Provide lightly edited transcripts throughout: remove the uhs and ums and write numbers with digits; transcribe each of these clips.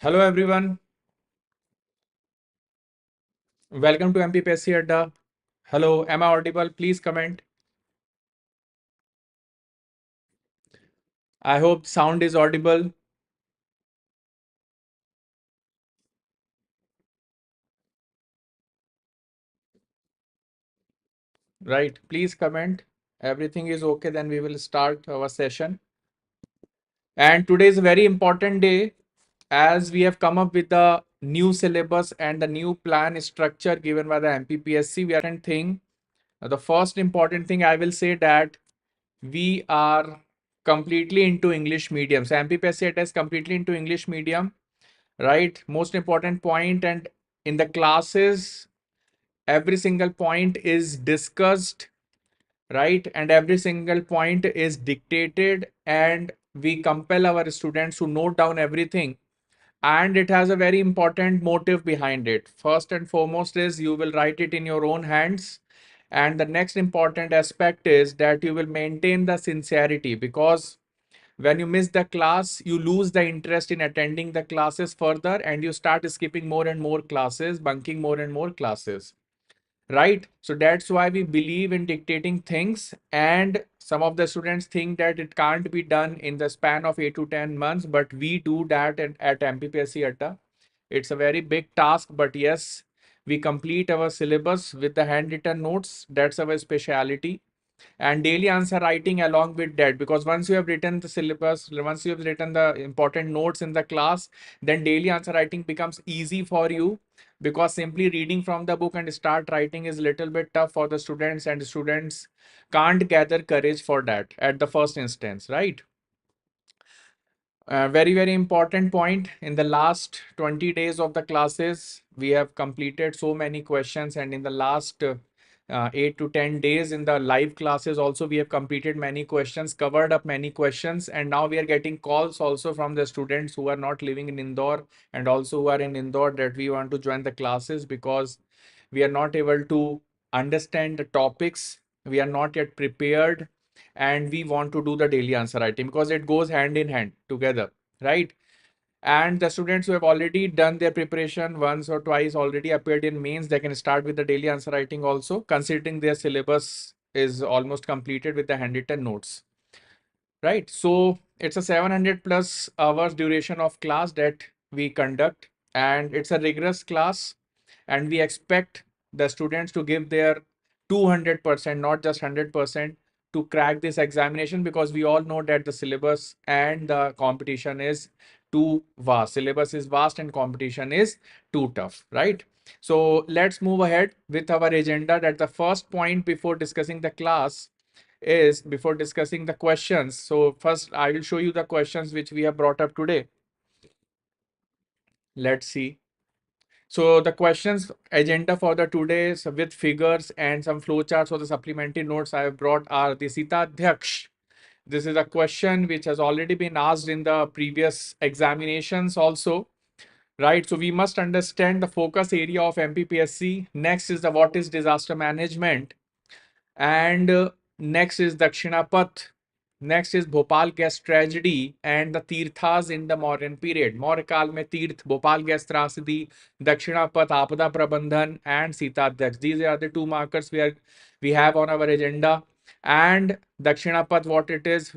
Hello everyone, welcome to MPPSCADDA. Hello, am I audible? Please comment. I hope sound is audible. Right, please comment. Everything is okay, then we will start our session. And today is a very important day as we have come up with the new syllabus and the new plan structure given by the MPPSC. We are thing. The first important thing I will say that we are completely into English medium. So MPPSC is completely into English medium, right? Most important point, and in the classes, every single point is discussed, right? And every single point is dictated, and we compel our students to note down everything. And it has a very important motive behind it. First and foremost is you will write it in your own hands. And the next important aspect is that you will maintain the sincerity, because when you miss the class, you lose the interest in attending the classes further, and you start skipping more and more classes, bunking more and more classes, right? So that's why we believe in dictating things, and some of the students think that it can't be done in the span of 8 to 10 months, but we do that at MPPSC ATA. It's a very big task, but yes, we complete our syllabus with the handwritten notes. That's our speciality. And daily answer writing along with that, because once you have written the syllabus, once you have written the important notes in the class, then daily answer writing becomes easy for you, because simply reading from the book and start writing is little bit tough for the students, and students can't gather courage for that at the first instance, right? Very, very important point. In the last 20 days of the classes, we have completed so many questions. And in the last 8 to 10 days in the live classes also, we have completed many questions, covered up many questions. And now we are getting calls also from the students who are not living in Indore and also who are in Indore, that we want to join the classes because we are not able to understand the topics. We are not yet prepared, and we want to do the daily answer writing because it goes hand in hand together, right? And the students who have already done their preparation once or twice, already appeared in mains, they can start with the daily answer writing also, considering their syllabus is almost completed with the handwritten notes, right? So it's a 700 plus hours duration of class that we conduct, and it's a rigorous class, and we expect the students to give their 200%, not just 100%, to crack this examination, because we all know that the syllabus and the competition is too vast. Syllabus is vast and competition is too tough, right? So let's move ahead with our agenda. That the first point before discussing the class is before discussing the questions. So first I will show you the questions which we have brought up today. Let's see. So the questions agenda for the today's with figures and some flowcharts or the supplementary notes I have brought are the Sita Dhaksh. This is a question which has already been asked in the previous examinations also, right? So we must understand the focus area of MPPSC. Next is the what is disaster management, and next is Dakshinapath. Next is Bhopal gas tragedy and the Tirthas in the Mauryan period. Maurya Kal mein Tirth, Bhopal gas tragedy, Dakshinapath, Apada Prabandhan, and Sitadhyaks. These are the two markers we have on our agenda. And Dakshinapath, what it is,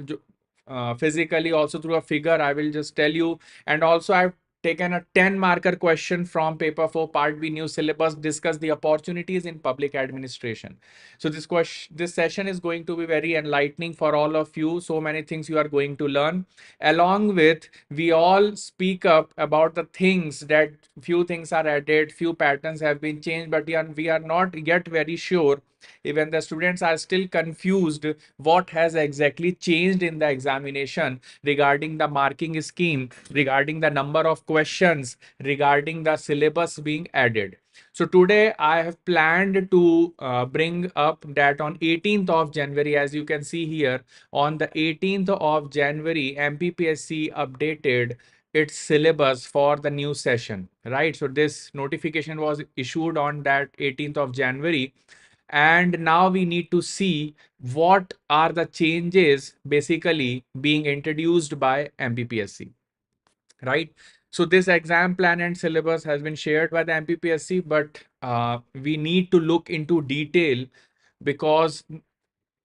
physically, also through a figure, I will just tell you. And also, I've taken a 10 marker question from paper 4 part B new syllabus, discuss the opportunities in public administration. So this session is going to be very enlightening for all of you. So many things you are going to learn. Along with, we all speak up about the things that few things are added, few patterns have been changed, but we are not yet very sure. Even the students are still confused what has exactly changed in the examination regarding the marking scheme, regarding the number of questions, regarding the syllabus being added. So today I have planned to bring up that on 18th of January, as you can see here, on the 18th of January, MPPSC updated its syllabus for the new session, right? So this notification was issued on that 18th of January. And now we need to see what are the changes basically being introduced by MPPSC, right? So this exam plan and syllabus has been shared by the MPPSC, but we need to look into detail, because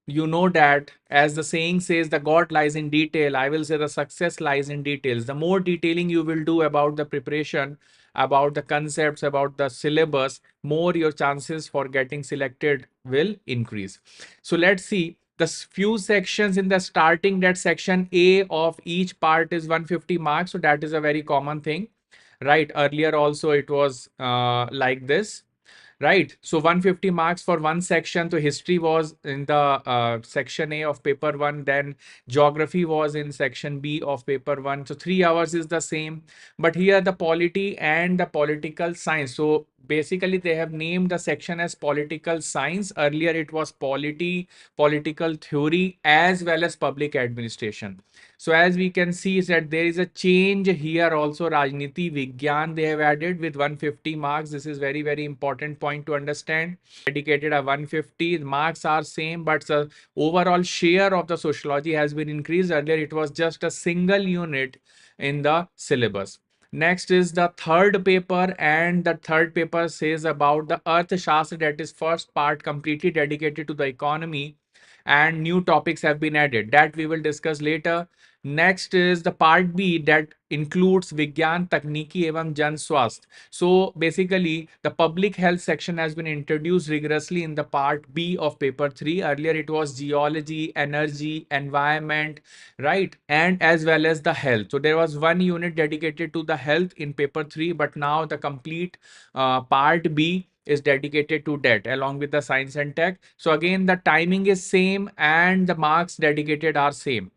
you know that, as the saying says, the God lies in detail. I will say the success lies in details. The more detailing you will do about the preparation, about the concepts, about the syllabus, more your chances for getting selected will increase. So let's see the few sections in the starting. That section A of each part is 150 marks. So that is a very common thing, right? Earlier also it was like this, right? So 150 marks for one section. So history was in the section A of paper 1, then geography was in section B of paper 1. So 3 hours is the same, but here the polity and the political science. So basically they have named the section as political science. Earlier it was polity, political theory, as well as public administration. So as we can see is that there is a change here also. Rajniti Vigyan they have added with 150 marks. This is very, very important point to understand. Dedicated a 150 marks are same, but the overall share of the sociology has been increased. Earlier it was just a single unit in the syllabus. Next is the third paper, and the third paper says about the Earth Shastra, that is first part completely dedicated to the economy, and new topics have been added that we will discuss later. Next is the part B that includes Vigyan, Takniki evam Jan Swasth. So basically the public health section has been introduced rigorously in the part B of paper 3. Earlier it was geology, energy, environment, right? And as well as the health. So there was one unit dedicated to the health in paper 3, but now the complete part B is dedicated to that along with the science and tech. So again, the timing is same and the marks dedicated are same.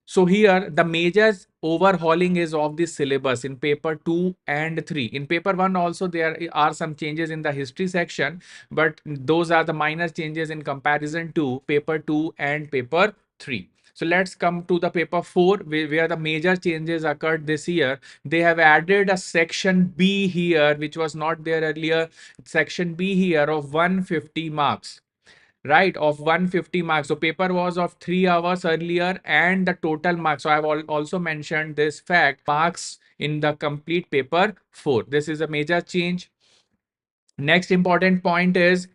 So here the major overhauling is of the syllabus in paper 2 and 3. In paper 1 also there are some changes in the history section, but those are the minor changes in comparison to paper 2 and paper 3. So let's come to the paper 4, where the major changes occurred this year. They have added a section B here, which was not there earlier. Section B here of 150 marks, right? Of 150 marks. So paper was of 3 hours earlier, and the total marks. So I've also mentioned this fact, marks in the complete paper 4. This is a major change. Next important point is,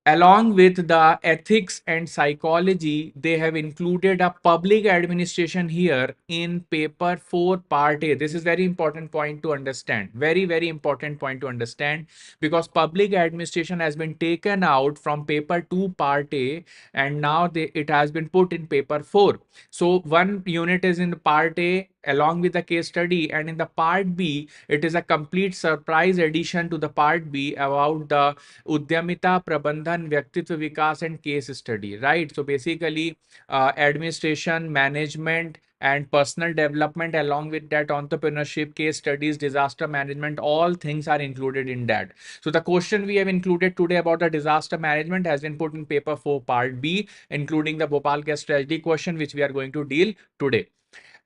along with the ethics and psychology, they have included a public administration here in paper 4 part A. This is very important point to understand. Very, very important point to understand, because public administration has been taken out from paper 2 part A, and now it has been put in paper 4. So one unit is in part A along with the case study, and in the part B it is a complete surprise addition to the part B about the Udyamita, Prabandhan, Vyaktitva Vikas, and case study, right? So basically, administration, management, and personal development, along with that, entrepreneurship, case studies, disaster management, all things are included in that. So the question we have included today about the disaster management has been put in paper 4 part B, including the Bhopal case strategy question, which we are going to deal today,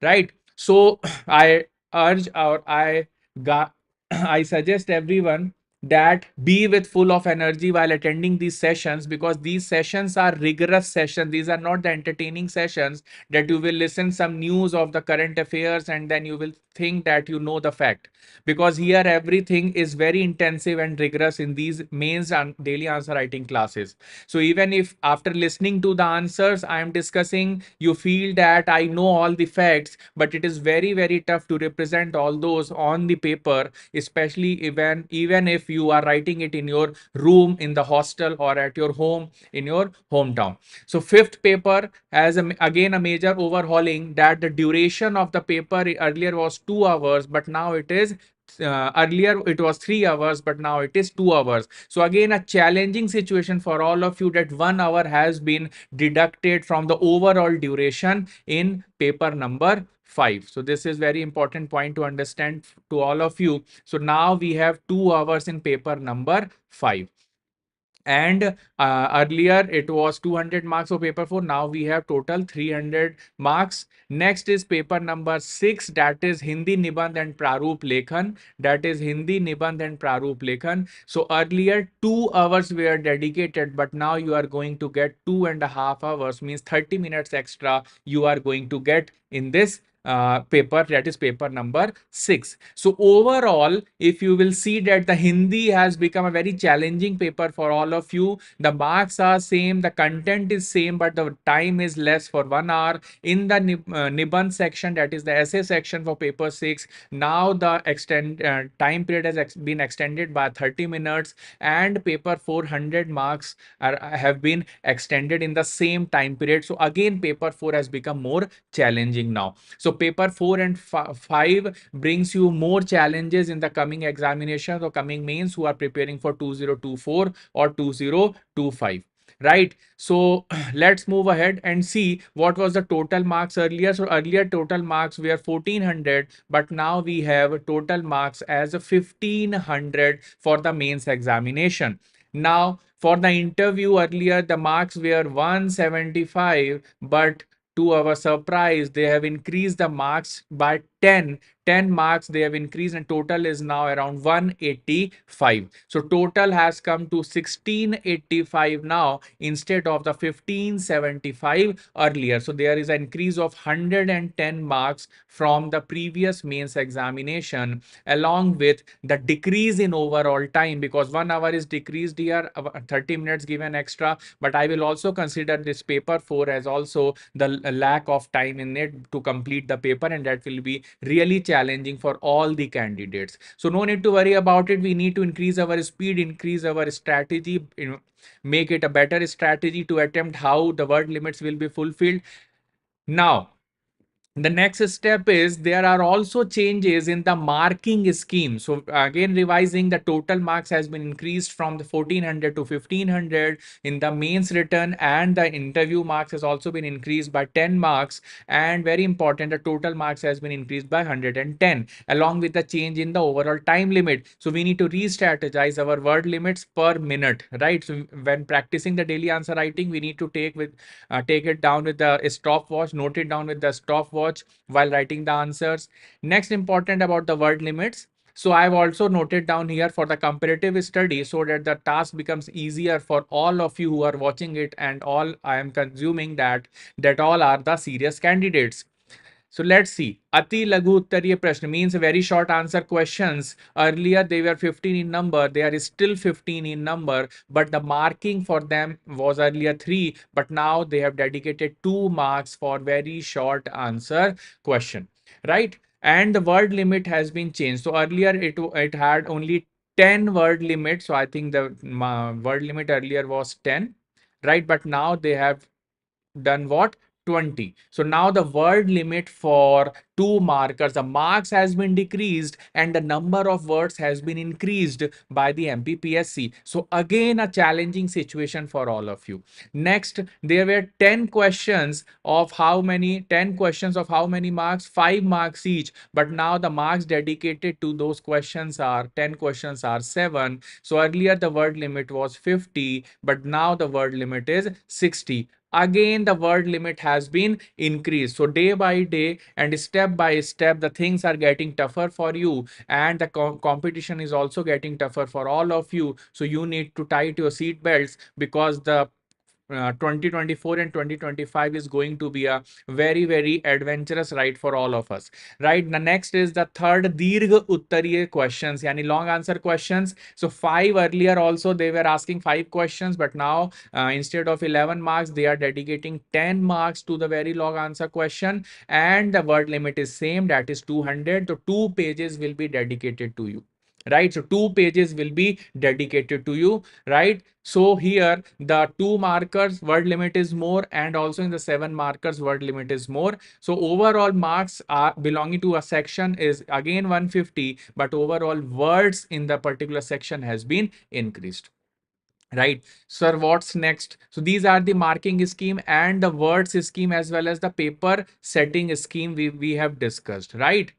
right? So I urge, or I suggest everyone that be with full of energy while attending these sessions, because these sessions are rigorous sessions. These are not the entertaining sessions that you will listen some news of the current affairs and then you will think that you know the fact, because here everything is very intensive and rigorous in these mains and daily answer writing classes. So even if after listening to the answers I am discussing, you feel that I know all the facts, but it is very, very tough to represent all those on the paper, especially even if you are writing it in your room, in the hostel, or at your home in your hometown. So fifth paper has again a major overhauling, that the duration of the paper earlier was 2 hours, but now it is earlier it was 3 hours, but now it is 2 hours. So again, a challenging situation for all of you, that 1 hour has been deducted from the overall duration in paper number 5. So this is very important point to understand to all of you. So now we have 2 hours in paper number 5. And earlier it was 200 marks for paper 4. Now we have total 300 marks. Next is paper number 6, that is Hindi Nibandh and Praroop Lekhan. That is Hindi Nibandh and Praroop Lekhan. So earlier 2 hours were dedicated, but now you are going to get 2.5 hours, means 30 minutes extra you are going to get in this paper, that is paper number 6. So overall, if you will see that the Hindi has become a very challenging paper for all of you. The marks are same, the content is same, but the time is less for 1 hour. In the Nibandh section, that is the essay section for paper 6, now the time period has been extended by 30 minutes, and paper 400 marks have been extended in the same time period. So again, paper 4 has become more challenging now. So paper 4 and 5 brings you more challenges in the coming examinations or coming mains who are preparing for 2024 or 2025. Right. So let's move ahead and see what was the total marks earlier. So earlier total marks were 1400, but now we have total marks as 1500 for the mains examination. Now for the interview earlier, the marks were 175, but to our surprise, they have increased the marks by 10 marks they have increased, and total is now around 185. So total has come to 1685 now instead of the 1575 earlier. So there is an increase of 110 marks from the previous mains examination, along with the decrease in overall time, because 1 hour is decreased here, 30 minutes given extra. But I will also consider this paper 4 as also the lack of time in it to complete the paper, and that will be really challenging for all the candidates. So no need to worry about it. We need to increase our speed, increase our strategy, make it a better strategy to attempt how the word limits will be fulfilled. Now the next step is there are also changes in the marking scheme. So again, revising, the total marks has been increased from the 1400 to 1500 in the mains written, and the interview marks has also been increased by 10 marks. And very important, the total marks has been increased by 110, along with the change in the overall time limit. So we need to re-strategize our word limits per minute, right? So when practicing the daily answer writing, we need to take it down with the stopwatch, note it down with the stopwatch while writing the answers. Next important about the word limits. So I've also noted down here for the comparative study, so that the task becomes easier for all of you who are watching it, and all I am consuming that all are the serious candidates. So let's see. Ati Laghu Uttariya Prashna means very short answer questions. Earlier they were 15 in number. They are still 15 in number, but the marking for them was earlier 3, but now they have dedicated 2 marks for very short answer question, right? And the word limit has been changed. So earlier it had only 10 word limit. So I think the word limit earlier was 10, right? But now they have done what? 20. So now the word limit for 2 markers, the marks has been decreased and the number of words has been increased by the MPPSC. So again, a challenging situation for all of you. Next, there were 10 questions of how many? 10 questions of how many marks? 5 marks each. But now the marks dedicated to those questions are 10 questions are 7. So earlier the word limit was 50, but now the word limit is 60. again the word limit has been increased. So day by day and step by step, the things are getting tougher for you, and the competition is also getting tougher for all of you. So you need to tighten your seat belts, because the 2024 and 2025 is going to be a very, very adventurous ride for all of us. Right. The next is the third Dirgha Uttariya questions, yani long answer questions. So five earlier also they were asking five questions, but now instead of 11 marks, they are dedicating 10 marks to the very long answer question, and the word limit is same, that is 200. So 2 pages will be dedicated to you. Right. So 2 pages will be dedicated to you. Right. So here the 2 markers word limit is more, and also in the 7 markers word limit is more. So overall marks are belonging to a section is again 150, but overall words in the particular section has been increased. Right. Sir, what's next? So these are the marking scheme and the words scheme, as well as the paper setting scheme we have discussed. Right.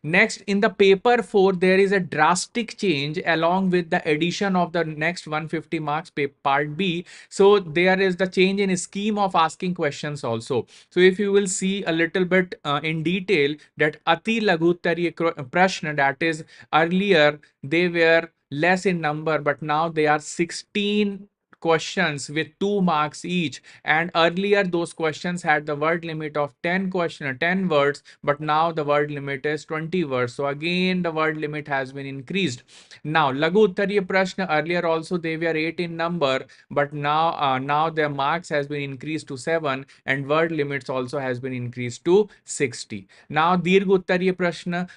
Next, in the paper 4, there is a drastic change along with the addition of the next 150 marks part B. So there is the change in scheme of asking questions also. So if you will see a little bit in detail, that Ati Laghuttariya Prashna, that is earlier they were less in number, but now they are 16 questions with 2 marks each, and earlier those questions had the word limit of 10 words, but now the word limit is 20 words. So again the word limit has been increased. Now Laghu Uttariya Prashna, earlier also they were 8 in number, but now their marks has been increased to 7, and word limits also has been increased to 60. Now Dirgha Uttariya Prashna,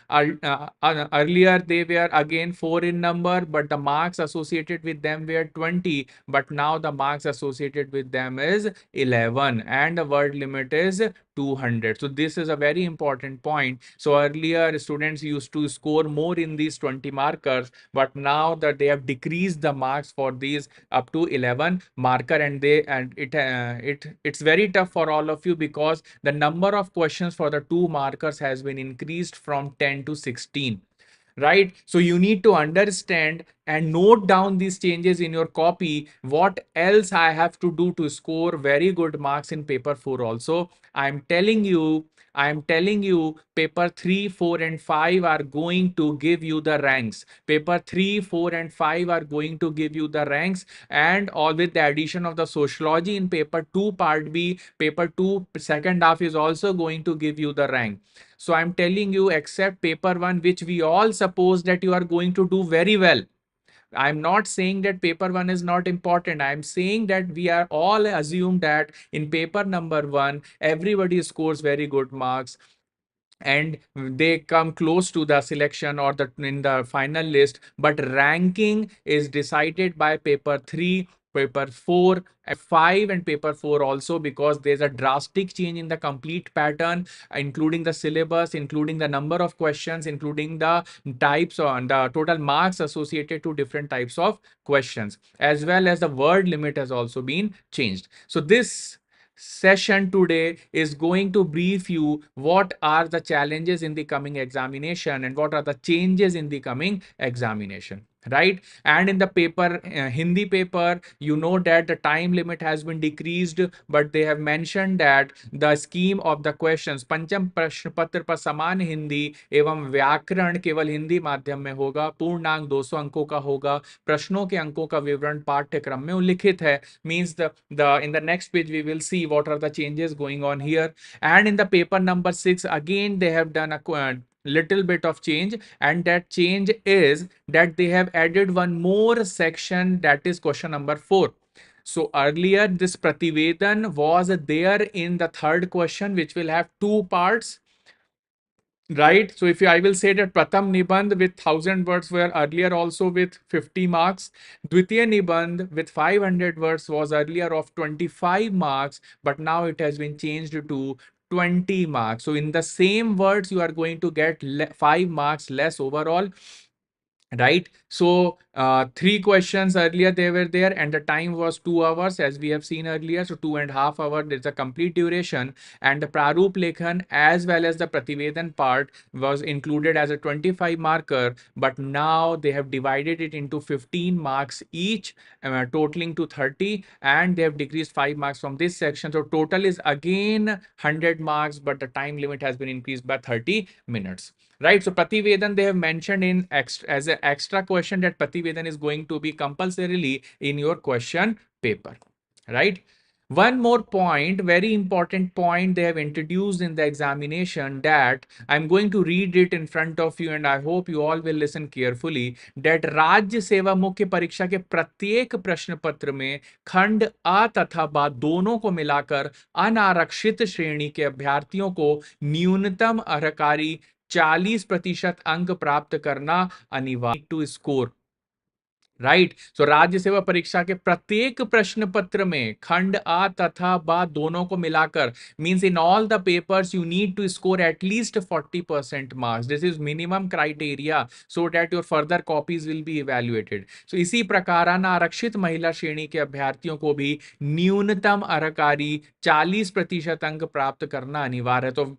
earlier they were again 4 in number, but the marks associated with them were 20, but now the marks associated with them is 11, and the word limit is 200. So this is a very important point. So earlier students used to score more in these 20 markers, but now that they have decreased the marks for these up to 11 marker, and it's very tough for all of you, because the number of questions for the 2 markers has been increased from 10 to 16. Right. So you need to understand and note down these changes in your copy. What else I have to do to score very good marks in paper 4 also? I'm telling you paper 3, 4 and 5 are going to give you the ranks. Paper 3, 4 and 5 are going to give you the ranks, and all with the addition of the sociology in paper 2 part B, paper 2 second half is also going to give you the rank. So I'm telling you, except paper 1, which we all suppose that you are going to do very well. I'm not saying that paper 1 is not important. I'm saying that we are all assumed that in paper number 1, everybody scores very good marks, and they come close to the selection or the in the final list, but ranking is decided by paper 3, paper 4 and 5, and paper 4 also, because there's a drastic change in the complete pattern, including the syllabus, including the number of questions, including the types on the total marks associated to different types of questions, as well as the word limit has also been changed. So this session today is going to brief you what are the challenges in the coming examination and what are the changes in the coming examination. Right. And in the paper Hindi paper, you know that the time limit has been decreased, but they have mentioned that the scheme of the questions पंचम प्रश्न पत्र पर समान हिंदी एवं व्याकरण केवल हिंदी माध्यम में होगा, पूर्णांक 200 अंकों का होगा, प्रश्नों के अंकों का विवरण पाठ्यक्रम में उल्लिखित है. Means the in the next page we will see what are the changes going on here. And in the paper number 6, again they have done a little bit of change, and that change is that they have added one more section, that is question number 4. So earlier this Prativedan was there in the third question, which will have 2 parts. Right. So if I will say that Pratham Nibandh with 1,000 words were earlier also with 50 marks. Dvitiya Nibandh with 500 words was earlier of 25 marks, but now it has been changed to 20 marks. So in the same words, you are going to get 5 marks less overall. right? So 3 questions earlier they were there, and the time was 2 hours, as we have seen earlier. So 2.5 hours, there's a complete duration, and the Prarup Lekhan as well as the Prativedan part was included as a 25 marker, but now they have divided it into 15 marks each, totaling to 30, and they have decreased 5 marks from this section. So total is again 100 marks, but the time limit has been increased by 30 minutes. Right. So Prativedan, they have mentioned in as an extra question that Prativedan is going to be compulsorily in your question paper. Right. One more point, very important point they have introduced in the examination, that I'm going to read it in front of you and I hope you all will listen carefully, that राज्य सेवा मुख्य परीक्षा के प्रत्येक प्रश्न पत्र में खंड अ तथा ब दोनों को मिलाकर अनारक्षित श्रेणी के अभ्यर्थियों को न्यूनतम अर्हकारी 40% अंक प्राप्त करना अनिवार्य टू स्कोर। राइट। सो राज्य सेवा परीक्षा के प्रत्येक प्रश्न पत्र में खंड आ तथा बा दोनों को मिलाकर, means in all the papers you need to score at least 40% marks. This is minimum criteria so that your further copies will be evaluated. So इसी प्रकार अनारक्षित महिला श्रेणी के अभ्यर्थियों को भी न्यूनतम अर्हकारी 40% अंक प्राप्त करना अनिवार्य है। तो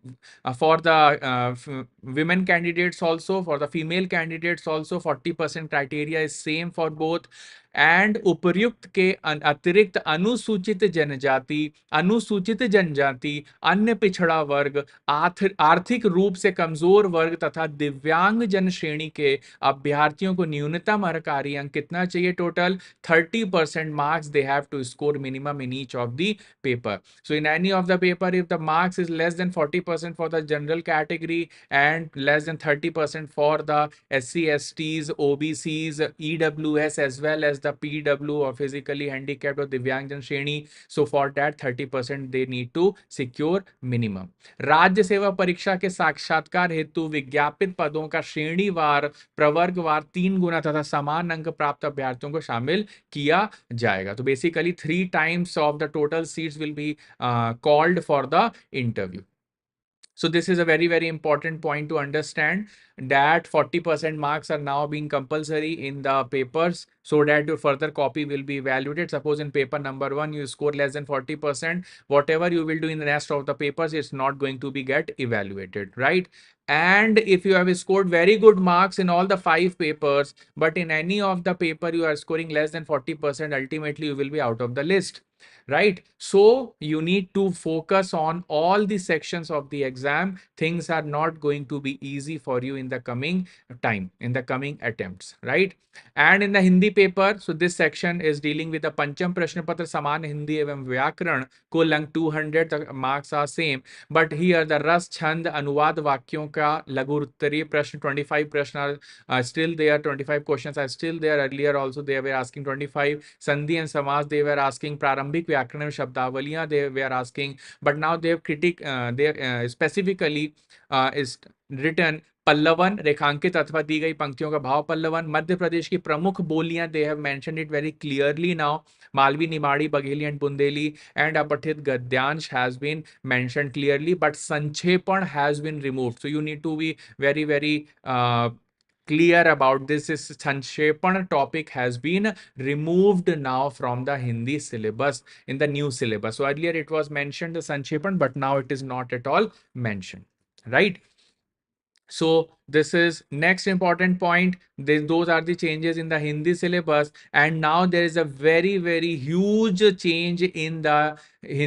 for the women candidates also, for the female candidates also, 40% criteria is same for both. And उपर्युक्त के अतिरिक्त अनुसूचित जनजाति, अनुसूचित जनजाति, अन्य पिछड़ा वर्ग, आर्थिक रूप से कमजोर वर्ग तथा दिव्यांग जन श्रेणी के अभ्यर्थियों को न्यूनतम अर्हकारी अंक कितना चाहिए? Total 30% marks they have to score minimum in each of the paper. So in any of the paper, if the marks is less than 40% for the general category and less than 30% for the SC, STs, OBCs, EWS, as well as the PW or physically handicapped or Divyangjan Shreni, so for that 30% they need to secure minimum. राज्य सेवा परीक्षा के साक्षात्कार हेतु विज्ञापित पदों का श्रेणीवार प्रवर्गवार 3 गुना तथा समान अंक प्राप्त अभ्यर्थियों को शामिल किया जाएगा। तो basically 3 times of the total seats will be called for the interview. So this is a very, very important point to understand, that 40% marks are now being compulsory in the papers so that your further copy will be evaluated. Suppose in paper number 1, you score less than 40%, whatever you will do in the rest of the papers, it's not going to be get evaluated, right? And if you have scored very good marks in all the 5 papers, but in any of the paper you are scoring less than 40%, ultimately you will be out of the list. Right. So you need to focus on all the sections of the exam. Things are not going to be easy for you in the coming time, in the coming attempts, right? And in the Hindi paper, so this section is dealing with the Pancham Prashna Patra Saman Hindi evam Vyakaran, कुल अंक 200, the marks are same, but here the रस छंद अनुवाद वाक्यों का लघु उत्तरीय प्रश्न 25 प्रश्न are still there, 25 questions are still there. Earlier also they were asking 25. Sandhi and Samaj they were asking, प्रारंभिक व्याकरण शब्दावलियां they were asking, but now they have they specifically is written Pallavan रेखांकित अथवा दी गई पंक्तियों का भाव पल्लवन, मध्य प्रदेश की प्रमुख बोलियां they have mentioned it very clearly now, Malvi Nimadi Bagheli and Bundeli, and अपठित गद्यांश has been mentioned clearly, but संक्षेपण has been removed. So you need to be very, very clear about this. Is Sankshepan topic has been removed now from the Hindi syllabus in the new syllabus. So earlier it was mentioned the Sankshepan, but now it is not at all mentioned, right? So this is next important point. Those are the changes in the Hindi syllabus, and now there is a very, very huge change in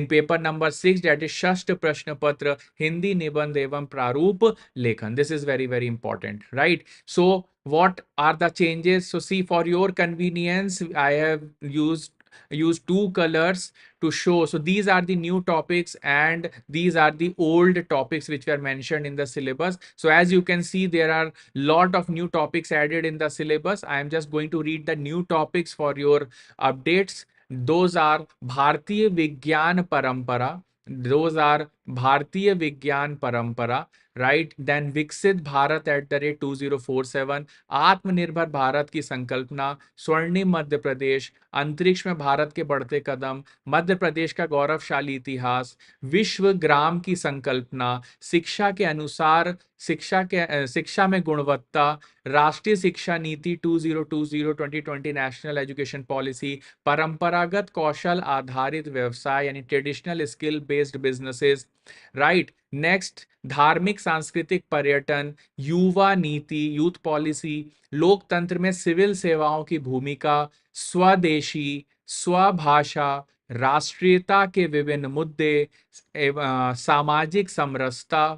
paper number 6, that is Shasht Prashna Patra Hindi Nibandh Evam Prarup Lekhan. This is very, very important, right? So what are the changes? So see, for your convenience, I have used 2 colors to show. So these are the new topics and these are the old topics which were mentioned in the syllabus. So as you can see, there are lot of new topics added in the syllabus. I am just going to read the new topics for your updates. Those are Bharatiya Vigyan Parampara, those are भारतीय विज्ञान परंपरा, right, then विकसित भारत @2047, आत्मनिर्भर भारत की संकल्पना, स्वर्णिम मध्य प्रदेश, अंतरिक्ष में भारत के बढ़ते कदम, मध्य प्रदेश का गौरवशाली इतिहास, विश्व ग्राम की संकल्पना, शिक्षा के अनुसार शिक्षा में गुणवत्ता, राष्ट्रीय शिक्षा नीति 2020-2020 नेशनल एजुकेशन पॉलिसी, परंपरागत कौशल आधारित व्यवसाय यानी traditional skill based businesses, right. Next, धार्मिक सांस्कृतिक पर्यटन, युवा नीति यूथ पॉलिसी, लोकतंत्र में सिविल सेवाओं की भूमिका, स्वदेशी, स्वभाषा, राष्ट्रीयता के विभिन्न मुद्दे, सामाजिक समरसता।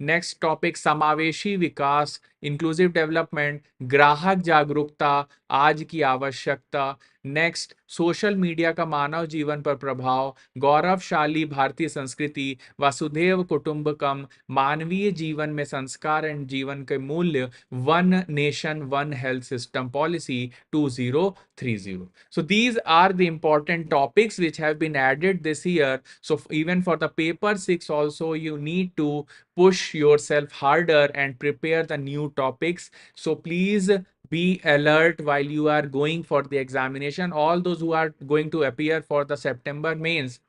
नेक्स्ट टॉपिक, समावेशी विकास, इंक्लूसिव डेवलपमेंट, ग्राहक जागरूकता, आज की आवश्यकता। नेक्स्ट, सोशल मीडिया का मानव जीवन पर प्रभाव, गौरवशाली भारतीय संस्कृति, वसुधैव कुटुंबकम, मानवीय जीवन में संस्कार एंड जीवन के मूल्य, one nation one health system policy 2030. So these are the important topics which have been added this year. So even for the paper 6 also, you need to push yourself harder and prepare the new topics. So please be alert while you are going for the examination. All those who are going to appear for the September mains,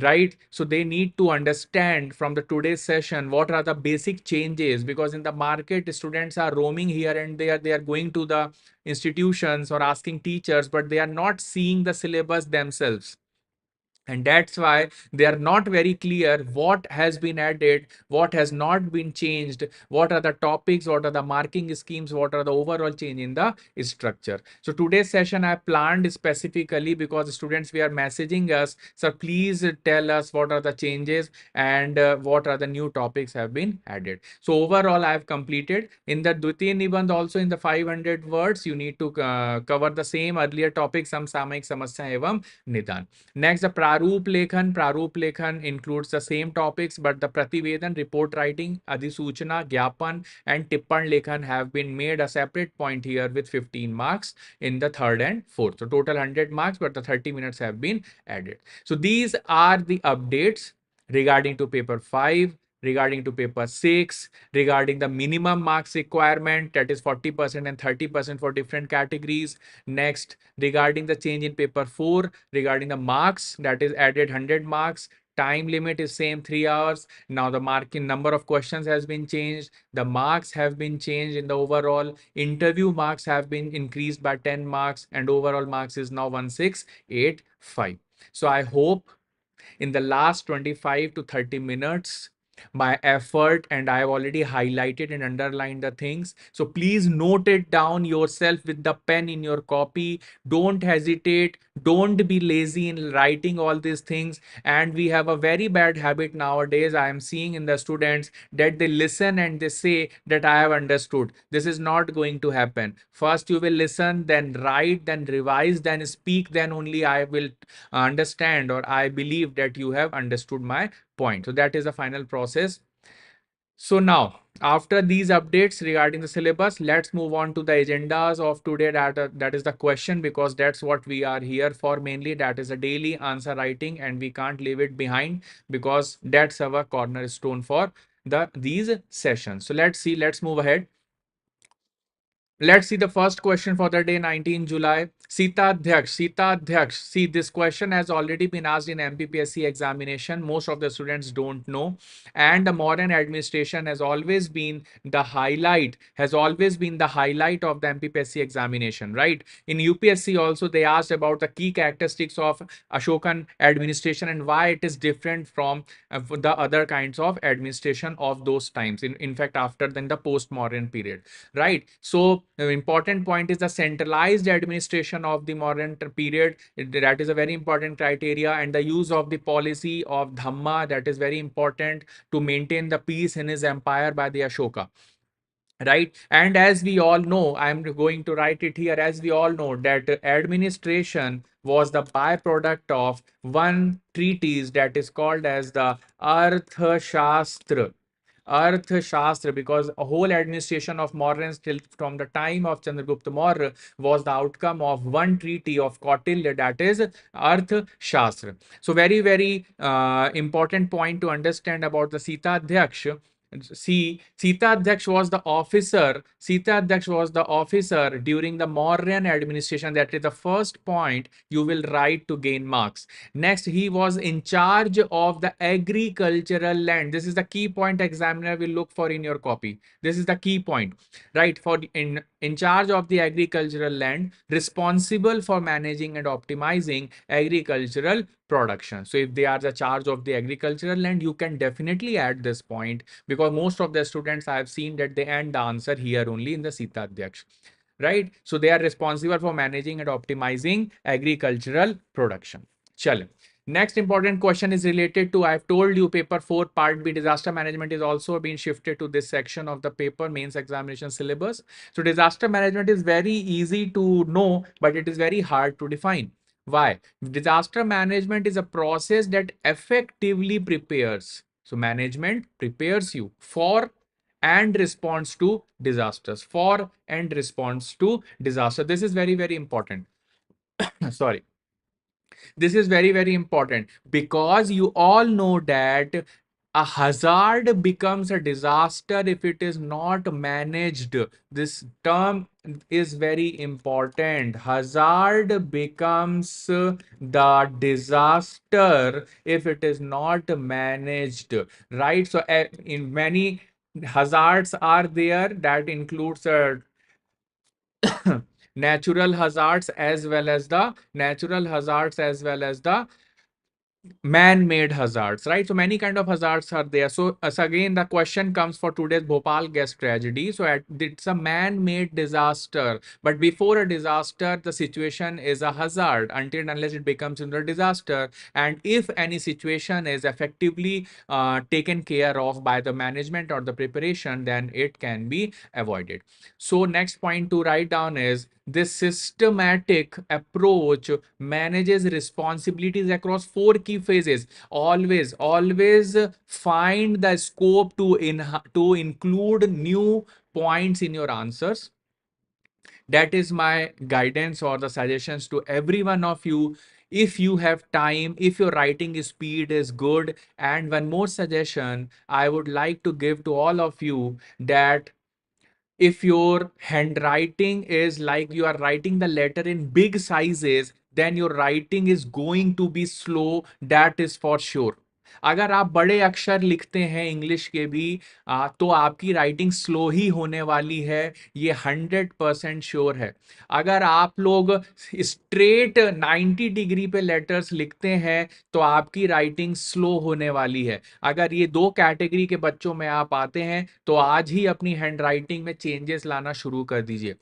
right, so they need to understand from the today's session what are the basic changes, because in the market students are roaming here and there, they are going to the institutions or asking teachers, but they are not seeing the syllabus themselves, and that's why they are not very clear what has been added, what has not been changed, what are the topics, what are the marking schemes, what are the overall change in the structure. So today's session I planned specifically because students were messaging us, sir, please tell us what are the changes and what are the new topics have been added. So overall I have completed. In the Dvitiya Nibandh also, in the 500 words you need to cover the same earlier topics, samsamayik samasya evam nidan. Next, the Praroop Lekhan. Praroop Lekhan includes the same topics, but the Prativedan, report writing, Adhisuchana, Gyapan, and Tippan Lekhan have been made a separate point here with 15 marks in the third and fourth. So total 100 marks, but the 30 minutes have been added. So these are the updates regarding to paper 5, regarding to paper 6, regarding the minimum marks requirement, that is 40% and 30% for different categories. Next, regarding the change in paper 4, regarding the marks, that is added 100 marks. Time limit is same 3 hours. Now the marking number of questions has been changed. The marks have been changed in the overall. Interview marks have been increased by 10 marks, and overall marks is now 1685. So I hope in the last 25 to 30 minutes my effort, and I have already highlighted and underlined the things. So please note it down yourself with the pen in your copy. Don't hesitate. Don't be lazy in writing all these things. And we have a very bad habit nowadays. I am seeing in the students that they listen and they say that I have understood. This is not going to happen. First you will listen, then write, then revise, then speak, then only I will understand or I believe that you have understood my point. So that is the final process. So now, after these updates regarding the syllabus, let's move on to the agendas of today. That is the question, because that's what we are here for mainly. That is a daily answer writing, and we can't leave it behind because that's our cornerstone for these sessions. So let's see. Let's move ahead. Let's see the first question for the day, 19 July. Sita Adhyaksh. See, this question has already been asked in MPPSC examination. Most of the students don't know. And the modern administration has always been the highlight, of the MPPSC examination, right? In UPSC also, they asked about the key characteristics of Ashokan administration and why it is different from the other kinds of administration of those times. In fact, after then the post-modern period, right? So the important point is the centralized administration of the modern period. That is a very important criteria, and the use of the policy of Dhamma, that is very important to maintain the peace in his empire by the Ashoka. Right. And as we all know, I'm going to write it here, as we all know that administration was the byproduct of one treatise that is called as the Arthashastra. Arthashastra, because a whole administration of Mauryan till from the time of Chandragupta Maurya was the outcome of one treaty of Kautilya, that is Arthashastra. So very important point to understand about the Sita Adhyaksh. See, Sita Adhyaksh was the officer. Sita Adhyaksh was the officer during the Mauryan administration. That is the first point you will write to gain marks. Next, he was in charge of the agricultural land. This is the key point examiner will look for in your copy. This is the key point, right? For in charge of the agricultural land, responsible for managing and optimizing agricultural production. So if they are the charge of the agricultural land, you can definitely add this point, because most of the students I have seen that they end the answer here only in the Sita Adhyaksh, right? So they are responsible for managing and optimizing agricultural production. Chalo. Next important question is related to, I've told you paper 4 part B disaster management is also being shifted to this section of the paper mains examination syllabus. So disaster management is very easy to know, but it is very hard to define. Why? Disaster management is a process that effectively prepares. So management prepares you for and responds to disasters. For and responds to disaster. This is very important. Sorry. This is very important, because you all know that a hazard becomes a disaster if it is not managed. This term is very important. Hazard becomes the disaster if it is not managed, right? So in many hazards are there, that includes natural hazards as well as the man-made hazards, right? So many kind of hazards are there. So as again the question comes for today's Bhopal gas tragedy. So it's a man-made disaster, but before a disaster the situation is a hazard until and unless it becomes into a disaster. And if any situation is effectively taken care of by the management or the preparation, then it can be avoided. So next point to write down is, this systematic approach manages responsibilities across 4 key phases. Always find the scope to include new points in your answers. That is my guidance or the suggestions to every one of you. If you have time, if your writing speed is good. And one more suggestion I would like to give to all of you, that if your handwriting is like you are writing the letter in big sizes, then your writing is going to be slow. That is for sure. अगर आप बड़े अक्षर लिखते हैं English के भी तो आपकी राइटिंग स्लो ही होने वाली है, ये 100% श्योर है. अगर आप लोग स्ट्रेट 90 डिग्री पे लेटर्स लिखते हैं तो आपकी राइटिंग स्लो होने वाली है. अगर ये 2 कैटेगरी के बच्चों में आप आते हैं तो आज ही अपनी हैंड राइटिंग में चेंजेस लाना शुरू कर दीजिए.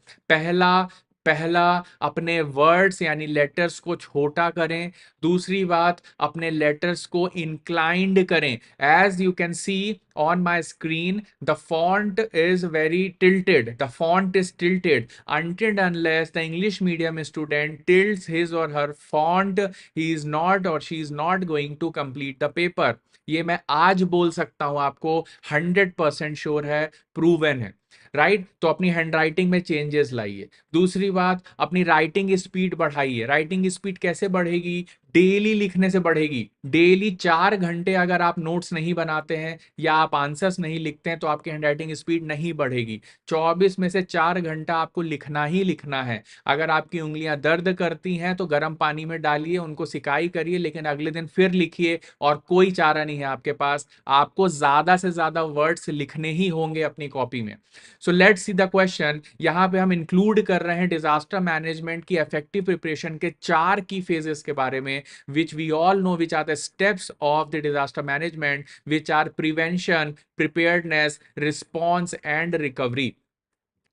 पहला अपने वर्ड्स यानी लेटर्स को छोटा करें. दूसरी बात, अपने लेटर्स को इंक्लाइंड करें. As you can see on my screen, the font is very tilted. The font is tilted. Until and unless the English medium student tilts his or her font, he is not or she is not going to complete the paper. ये मैं आज बोल सकता हूं आपको, 100% sure है, proven है, right? तो अपनी हैंडराइटिंग में चेंजेस लाइए. दूसरी बात, अपनी राइटिंग स्पीड बढ़ाइए. राइटिंग स्पीड कैसे बढ़ेगी? डेली लिखने से बढ़ेगी. डेली 4 घंटे अगर आप नोट्स नहीं बनाते हैं या आप आंसर्स नहीं लिखते हैं तो आपकी हैंडराइटिंग स्पीड नहीं बढ़ेगी. 24 में से 4 घंटा आपको लिखना ही लिखना है. अगर आपकी उंगलियां दर्द करती हैं तो गर्म पानी में डालिए, उनको सिकाई करिए, लेकिन अगले दिन फिर लिखिए. और कोई चारा नहीं है आपके पास, आपको ज्यादा से ज्यादा वर्ड्स लिखने ही होंगे अपनी कॉपी में. सो लेट्स सी द क्वेश्चन. यहां पे हम इंक्लूड कर रहे हैं डिजास्टर मैनेजमेंट की इफेक्टिव प्रिपरेशन के 4 की फेजेस के बारे में, which we all know, which are the steps of the disaster management, which are prevention, preparedness, response, and recovery.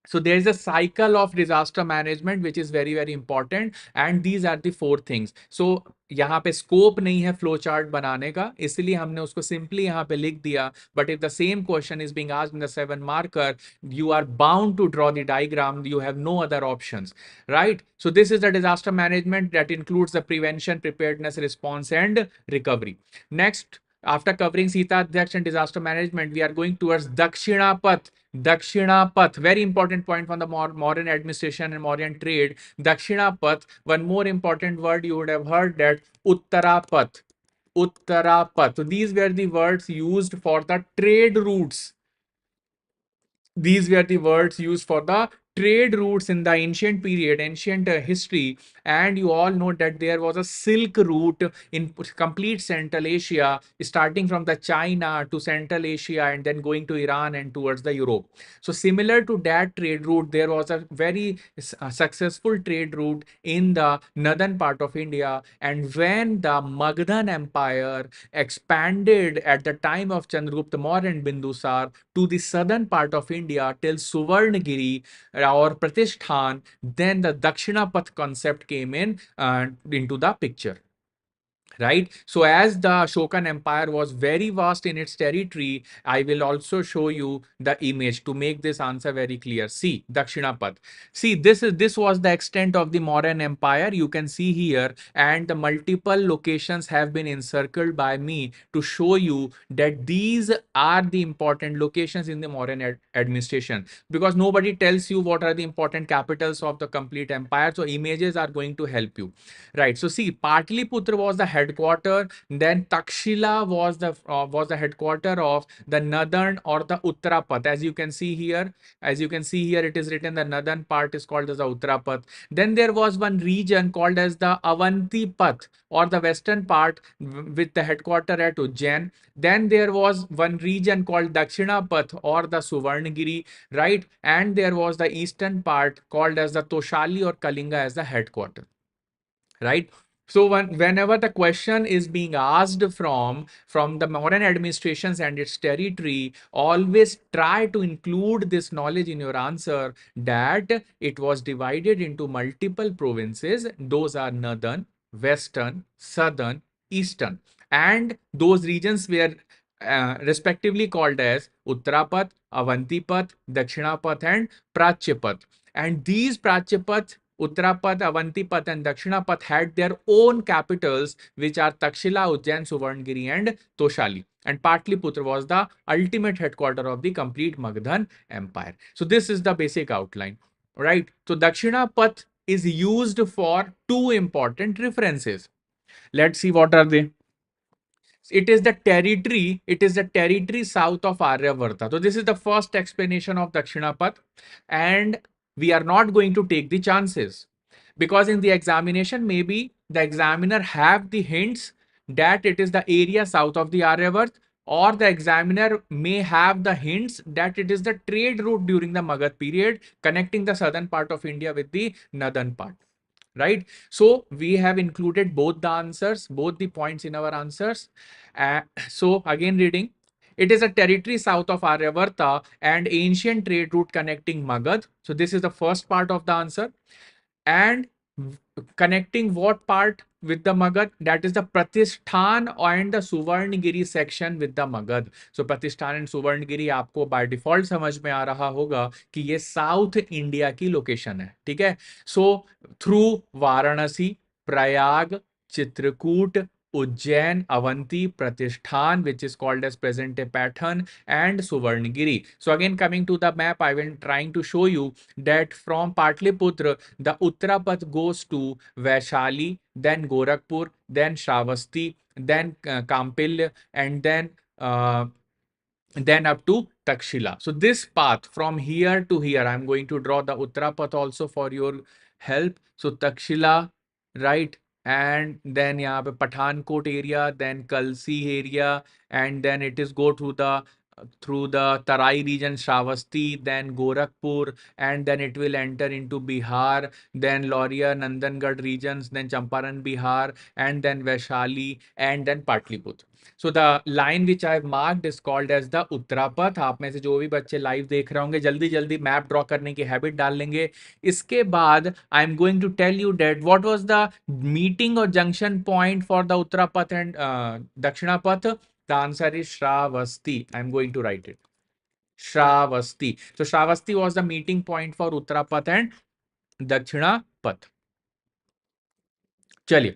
So there is a cycle of disaster management which is very important, and these are the 4 things. So यहाँ पे scope नहीं है flow chart बनाने का, इसलिए हमने उसको simply यहाँ पे लिख दिया. But if the same question is being asked in the 7 marker, you are bound to draw the diagram. You have no other options, right? So this is the disaster management that includes the prevention, preparedness, response, and recovery. Next, After covering Sita Adhyaksh and disaster management, we are going towards Dakshinapath. Dakshinapath, very important point from the modern administration and modern trade. Dakshinapath, one more important word you would have heard, that Uttarapath. Uttarapath. So these were the words used for the trade routes. These were the words used for the trade routes in the ancient period, ancient history. And you all know that there was a silk route in complete Central Asia, starting from the China to Central Asia and then going to Iran and towards the Europe. So similar to that trade route, there was a very successful trade route in the northern part of India. And when the Magadhan Empire expanded at the time of Chandragupta Maurya and Bindusar to the southern part of India till Suvarnagiri or Pratishthan, then the Dakshinapath concept came in into the picture. Right. So as the Ashokan Empire was very vast in its territory, I will also show you the image to make this answer very clear. See, Dakshinapath. See, this was the extent of the Mauryan Empire. You can see here, and the multiple locations have been encircled by me to show you that these are the important locations in the Mauryan administration, because nobody tells you what are the important capitals of the complete empire. So images are going to help you. Right. So see, Patliputra was the headquarter. Then Takshila was the headquarter of the northern or the Uttarapath. As you can see here, it is written the northern part is called as the Uttarapath. Then there was one region called as the Avantipath, or the western part, with the headquarter at Ujjain. Then there was one region called Dakshinapath, or the Suvarnagiri, right? And there was the eastern part called as the Toshali or Kalinga as the headquarter, right? So whenever the question is being asked from the modern administrations and its territory, always try to include this knowledge in your answer, that it was divided into multiple provinces. Those are northern, western, southern, eastern, and those regions were respectively called as Uttarapath, Avantipath, Dakshinapath, and Prachyapath. And these Prachyapath, Uttarapath, Avantipath, and Dakshinapath had their own capitals, which are Takshila, Ujjain, Suvarnagiri, and Toshali. And Patliputra was the ultimate headquarter of the complete Magadhan Empire. So this is the basic outline, right? So Dakshinapath is used for two important references. Let's see what are they. It is the territory south of Aryavarta. So this is the first explanation of Dakshinapath, and we are not going to take the chances, because in the examination maybe the examiner have the hints that it is the area south of the Aryavart, or the examiner may have the hints that it is the trade route during the Magad period connecting the southern part of India with the northern part, right? So we have included both the answers, both the points in our answers. So again reading, it is a territory south of Aryavarta and ancient trade route connecting Magad. So this is the first part of the answer. And connecting what part with the Magad? That is the Pratishthan and the Suvarnagiri section with the Magad. So Pratishthan and Suvarnagiri आपको by default समझ में आ रहा होगा कि ये south India की location है, ठीक है? So through Varanasi, Prayag, Chitrakoot, Ujjain, Avanti, Pratishthan, which is called as present day Pathan, and Suvarnagiri. So again, coming to the map, I will trying to show you that from Patliputra, the Uttarapath goes to Vaishali, then Gorakhpur, then Shravasti, then Kampilya, and then up to Takshila. So this path from here to here, I'm going to draw the Uttarapath also for your help. So Takshila, right? And then यहाँ पे Pathankot area, then Kalsi area, and then it is go through the Tarai region, Shravasti, then Gorakhpur, and then it will enter into Bihar, then Lauria, Nandangad regions, then Champaran, Bihar, and then Vaishali, and then Patliputra. So the line which I have marked is called as the Uttarapath. आप में से जो भी बच्चे live देख रहे होंगे जल्दी जल्दी मैप ड्रॉ करने की हैबिट डाल लेंगे. इसके बाद I am going to tell you that what was the meeting or junction point for the Uttarapath and Dakshinapath. The answer is Shravasti. I'm going to write it. Shravasti. So Shravasti was the meeting point for Uttarapath and Dakshinapath. चलिए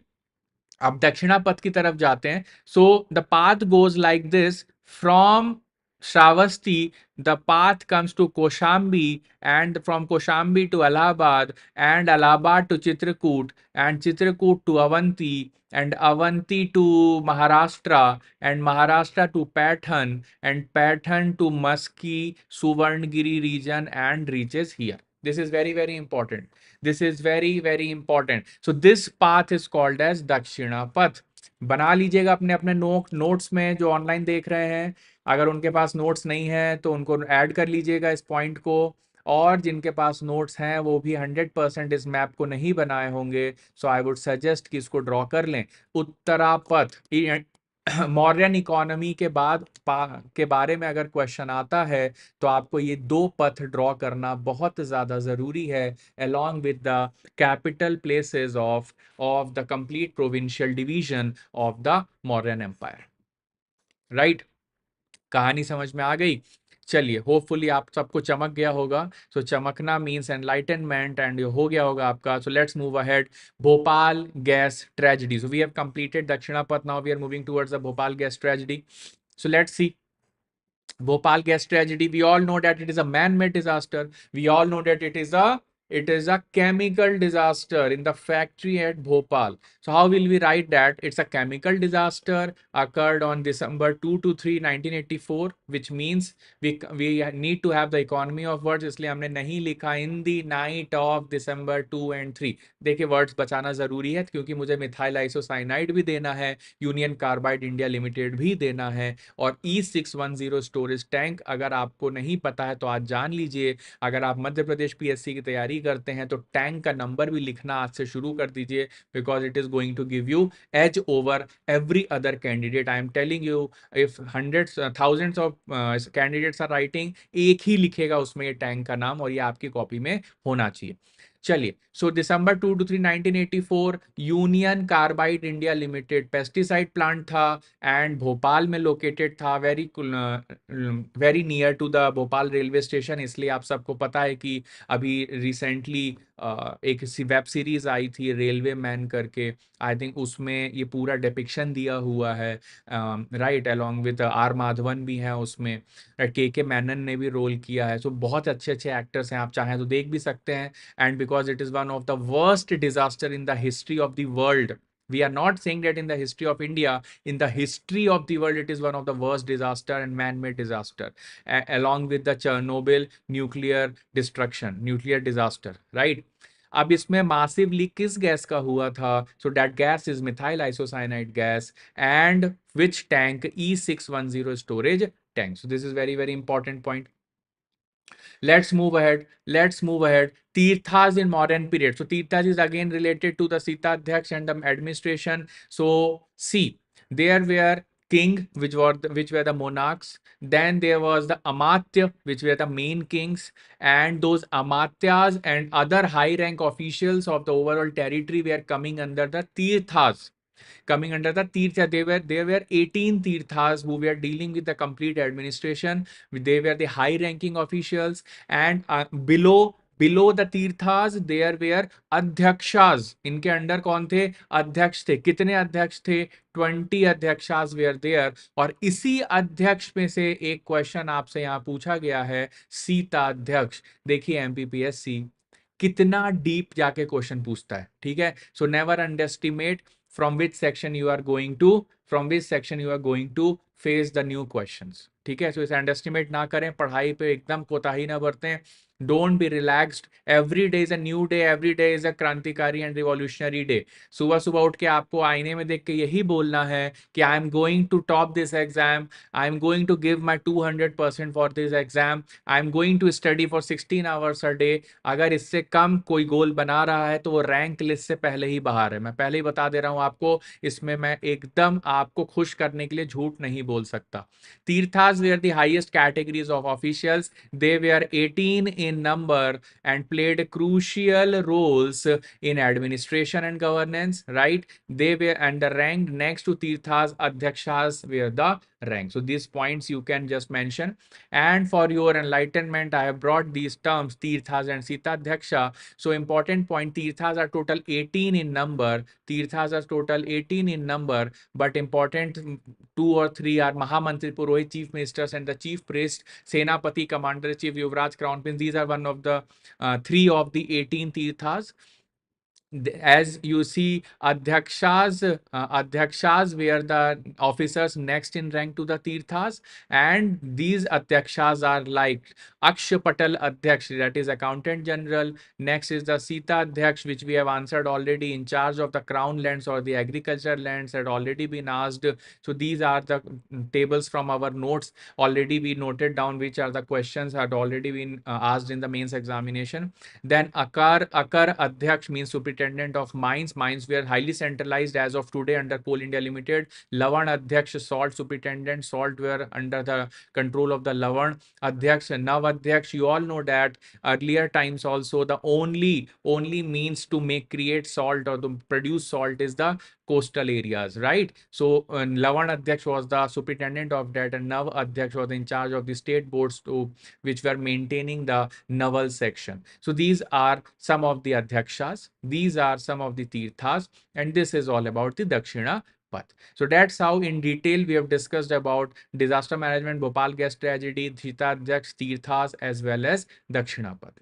अब दक्षिणा पथ की तरफ जाते हैं. So the path goes like this. From Shravasti the path comes to Koshambi, and from Koshambi to Allahabad, and Allahabad to Chitrakoot, and Chitrakoot to Avanti, and Avanti to Maharashtra, and Maharashtra to Pathan, and Pathan to Maski, Suvarnagiri region, and reaches here. This is very, very important. This is very, very important. So this path is called as Dakshina Path. बना लीजिएगा अपने अपने notes में, जो online देख रहे हैं. अगर उनके पास नोट्स नहीं है तो उनको ऐड कर लीजिएगा इस पॉइंट को. और जिनके पास नोट्स हैं वो भी 100% इस मैप को नहीं बनाए होंगे, सो आई वुड सजेस्ट कि इसको ड्रॉ कर लें. उत्तरापथ. मौर्यन इकोनॉमी के बाद के बारे में अगर क्वेश्चन आता है तो आपको ये दो पथ ड्रॉ करना बहुत ज़्यादा ज़रूरी है, along with the capital places of the complete provincial division of the Mauryan Empire. Right? कहानी समझ में आ गई. चलिए, होपफुली आप सबको चमक गया होगा. सो चमकना मीन्स एनलाइटनमेंट, एंड हो गया होगा आपका. So let's move ahead. Bhopal gas tragedy. So we have completed Dakshinapatha. Now we are moving towards the Bhopal gas tragedy. So let's see. Bhopal gas tragedy. We all know that it is a man-made disaster. We all know that it is a chemical disaster in the factory at Bhopal. So how will we write that? It's a chemical disaster occurred on December 2 to 3, 1984, which means we need to have the economy of words. इसलिए हमने नहीं लिखा in the night of December 2 and 3. देखिए, words बचाना जरूरी है क्योंकि मुझे मिथाइल आइसोसाइनाइड भी देना है, यूनियन कार्बाइड इंडिया लिमिटेड भी देना है, और E610 स्टोरेज टैंक अगर आपको नहीं पता है तो आज जान लीजिए. अगर आप मध्य प्रदेश पीएससी की तैयारी करते हैं तो टैंक का नंबर भी लिखना आज से शुरू कर दीजिए, because it is going to give you edge over every other candidate. I am telling you, if hundreds thousands of candidates are writing, एक ही लिखेगा उसमें ये टैंक का नाम, और ये आपकी कॉपी में होना चाहिए. चलिए, so December 2 to 3, 1984, union carbide India limited pesticide plant था, एंड भोपाल में लोकेटेड था, very near to the Bhopal railway station. इसलिए आप सबको पता है कि अभी रिसेंटली एक वेब सीरीज आई थी रेलवे मैन करके. आई थिंक उसमें ये पूरा डिपिक्शन दिया हुआ है, right, along with R Madhavan भी है उसमें, के मैनन ने भी रोल किया है. सो बहुत अच्छे अच्छे एक्टर्स हैं, आप चाहें तो देख भी सकते हैं. And because it is one of the worst disaster in the history of the world, we are not saying that in the history of India, in the history of the world, it is one of the worst disaster and man-made disaster, along with the Chernobyl nuclear destruction, nuclear disaster, right? अब इसमें मासिवली किस gas का हुआ था? So that gas is methyl isocyanide gas, and which tank? E610 storage tank. So this is very very important point. Let's move ahead. Let's move ahead. Tirthas in modern period. So Tirthas is again related to the Sitadhyaks and the administration. So see, there were king, which were the monarchs. Then there was the Amatya, which were the main kings, and those Amatyas and other high rank officials of the overall territory were coming under the Tirthas. Coming under the Tirtha, there were 18 Tirthas who were dealing with the complete administration. They were the high ranking officials, and below the Tirthas there were Adhyakshas. इनके under कौन थे? अध्यक्ष थे. कितने अध्यक्ष थे? 20 अध्यक्षास were there. और इसी अध्यक्ष में से एक क्वेश्चन आपसे यहाँ पूछा गया है, सीता अध्यक्ष. देखिए एमपीपीएससी कितना डीप जाके क्वेश्चन पूछता है. ठीक है, so never underestimate from which section you are going to face the new questions. ठीक है, सो इसे अंडरएस्टिमेट ना करें, पढ़ाई पे एकदम कोताही ना बरतें. Don't be relaxed. Every day is a new day. Every day is a क्रांतिकारी and revolutionary day. सुबह सुबह उठ के आपको आईने में देख के यही बोलना है कि I am going to top this exam. I am going to give my 200% for this exam. I am going to study for 16 hours a day. अगर इससे कम कोई गोल बना रहा है तो वो रैंक लिस्ट से पहले ही बाहर है. मैं पहले ही बता दे रहा हूँ आपको, इसमें मैं एकदम आपको खुश करने के लिए झूठ नहीं बोल सकता. Tirthas were the highest categories of officials. They were 18 in number and played crucial roles in administration and governance, right? They were, and the rank next to Tirthas Adhyakshas were the rank. So these points you can just mention. And for your enlightenment, I have brought these terms, Tirthas and Sitadhyaksha. So important point, Tirthas are total 18 in number. Tirthas are total 18 in number, but important two or three are Mahamantri, Purohit, Chief Ministers, and the Chief Priest, Senapati, Commander, Chief, Yuvraj, Crown Prince. These are one of the three of the 18 Tirthas. As you see, adhyakshas were the officers next in rank to the tirthas, and these adhyakshas are like Akshapatal Adhyaksh, that is accountant general. Next is the Sita Adhyaksh, which we have answered already, in charge of the crown lands or the agriculture lands, had already been asked. So these are the tables from our notes, already we noted down which are the questions had already been asked in the mains examination. Then Akar Adhyaksh means superintendent of mines. Mines were highly centralized as of today under Coal India Limited. Lavan Adhyaksh, salt superintendent. Salt were under the control of the Lavan Adhyaksh. Nav Adhyaksh, you all know that earlier times also the only means to create salt or to produce salt is the coastal areas, right? So Lavan Adhyaksh was the superintendent of that, and Nav Adhyaksh was in charge of the state boards to which were maintaining the naval section. So these are some of the adhyakshas, these are some of the tirthas, and this is all about the Dakshina Path. So that's how in detail we have discussed about disaster management, Bhopal gas tragedy, Dhitadhyaksh, tirthas, as well as Dakshina Path.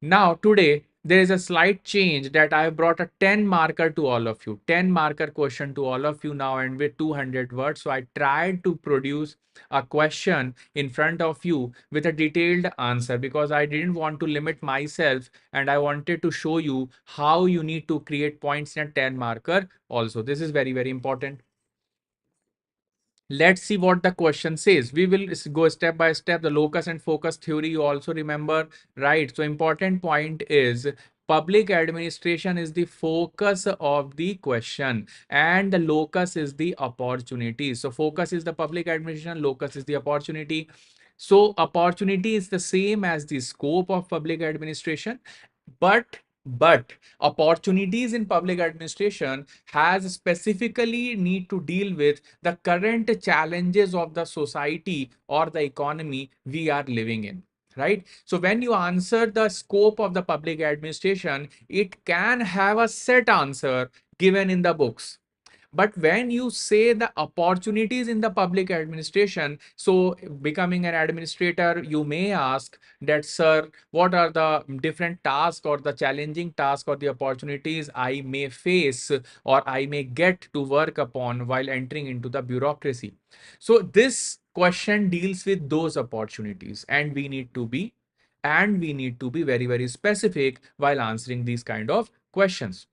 Now, today, there is a slight change that I have brought a 10 marker to all of you, 10 marker question to all of you now, and with 200 words. So I tried to produce a question in front of you with a detailed answer because I didn't want to limit myself and I wanted to show you how you need to create points in a 10 marker also. This is very, very important. Let's see what the question says. We will go step by step. The locus and focus theory, you also remember, right? So important point is public administration is the focus of the question and the locus is the opportunity. So focus is the public administration, locus is the opportunity. So opportunity is the same as the scope of public administration, but opportunities in public administration has specifically need to deal with the current challenges of the society or the economy we are living in, right? So when you answer the scope of the public administration, it can have a set answer given in the books. But when you say the opportunities in the public administration, so becoming an administrator, you may ask that, sir, what are the different tasks or the challenging tasks or the opportunities I may face or I may get to work upon while entering into the bureaucracy? So this question deals with those opportunities, and we need to be very, very specific while answering these kind of questions.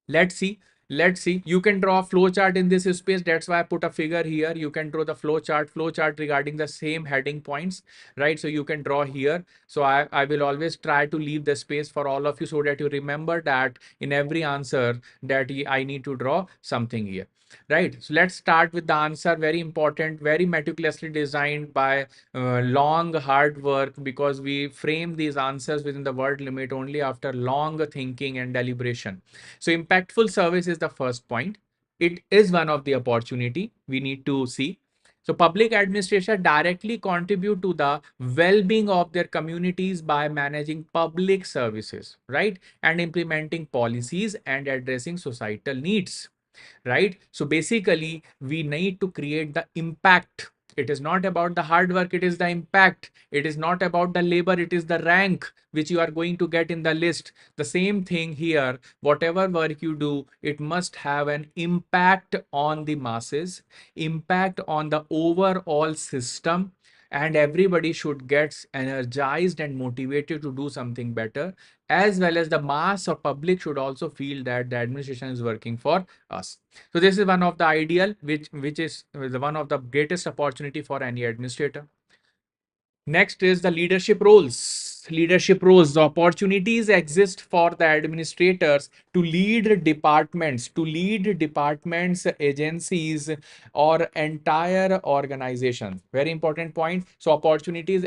Let's see. Let's see. You can draw a flow chart in this space. That's why I put a figure here. You can draw the flow chart regarding the same heading points, right? So you can draw here. So I will always try to leave the space for all of you so that you remember that in every answer that I need to draw something here, right? So let's start with the answer. Very important, very meticulously designed by long hard work, because we frame these answers within the word limit only after long thinking and deliberation. So impactful service is the first point. It is one of the opportunity we need to see. So public administration directly contribute to the well-being of their communities by managing public services, right? And implementing policies and addressing societal needs, right? So basically, we need to create the impact. It is not about the hard work, it is the impact. It is not about the labor, it is the rank which you are going to get in the list. The same thing here, whatever work you do, it must have an impact on the masses, impact on the overall system, and everybody should get energized and motivated to do something better, as well as the mass or public should also feel that the administration is working for us. So this is one of the ideal, which is the one of the greatest opportunity for any administrator. Next is the leadership roles. Leadership roles. The opportunities exist for the administrators to lead departments, agencies, or entire organizations. Very important point. So opportunities